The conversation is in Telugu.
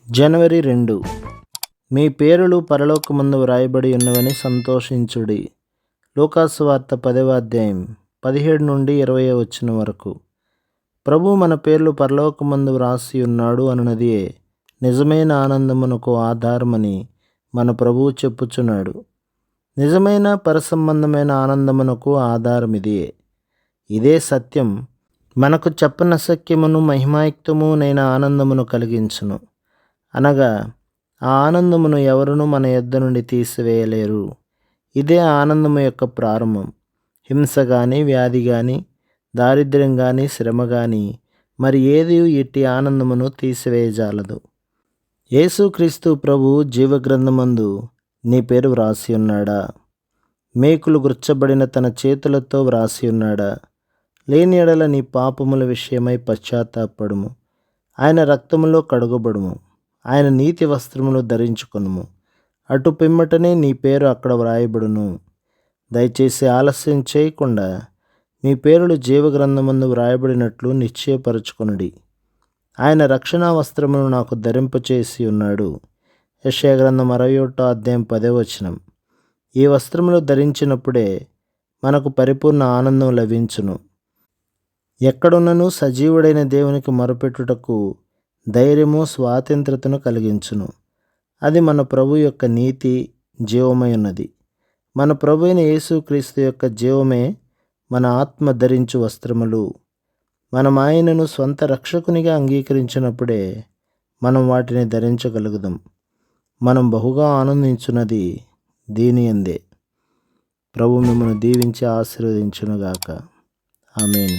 జనవరి 2. మీ పేరులు పరలోకమందు వ్రాయబడి ఉన్నవని సంతోషించుడి. లూకాసు వార్త 10వ అధ్యాయం 17 నుండి 20 వచనం వరకు. ప్రభు మన పేర్లు పరలోకమందు వ్రాసి ఉన్నాడు అనున్నది నిజమైన ఆనందమునకు ఆధారమని మన ప్రభువు చెప్పుచున్నాడు. నిజమైన పరసంబంధమైన ఆనందమునకు ఆధారం ఇదే సత్యం మనకు చెప్పనశక్యమును మహిమాయుక్తమునైన ఆనందమును కలిగించును. అనగా ఆ ఆనందమును ఎవరునూ మన యొద్ద నుండి తీసివేయలేరు. ఇదే ఆనందము యొక్క ప్రారంభం. హింస కానీ, వ్యాధి కానీ, దారిద్ర్యం కానీ, శ్రమ కానీ మరి ఏది ఇట్టి ఆనందమును తీసివేయజాలదు. యేసుక్రీస్తు ప్రభు జీవగ్రంథమందు నీ పేరు వ్రాసి ఉన్నాడా? మేకులు గుర్చబడిన తన చేతులతో వ్రాసి ఉన్నాడా? లేని ఎడల నీ పాపముల విషయమై పశ్చాత్తాపడుము. ఆయన రక్తములో కడుగబడుము. ఆయన నీతి వస్త్రములు ధరించుకొనుము. అటు పిమ్మటనే నీ పేరు అక్కడ వ్రాయబడును. దయచేసి ఆలస్యం చేయకుండా మీ పేరులు జీవగ్రంథమందు వ్రాయబడినట్లు నిశ్చయపరచుకొనుడి. ఆయన రక్షణా వస్త్రమును నాకు ధరింపచేసి ఉన్నాడు. యెషయా గ్రంథం 61వ అధ్యాయం 10వ వచనం. ఈ వస్త్రములు ధరించినప్పుడే మనకు పరిపూర్ణ ఆనందం లభించును. ఎక్కడున్నను సజీవుడైన దేవునికి మొరపెట్టుటకు ధైర్యము, స్వాతంత్రతను కలిగించును. అది మన ప్రభు యొక్క నీతి, జీవమై ఉన్నది. మన ప్రభు అయిన యేసుక్రీస్తు యొక్క జీవమే మన ఆత్మ ధరించు వస్త్రములు. మనం ఆయనను స్వంత రక్షకునిగా అంగీకరించినప్పుడే మనం వాటిని ధరించగలుగుదాం. మనం బహుగా ఆనందించున్నది దీని యందే. ప్రభు మిమ్మల్ని దీవించి ఆశీర్వదించునుగాక. ఆమేన్.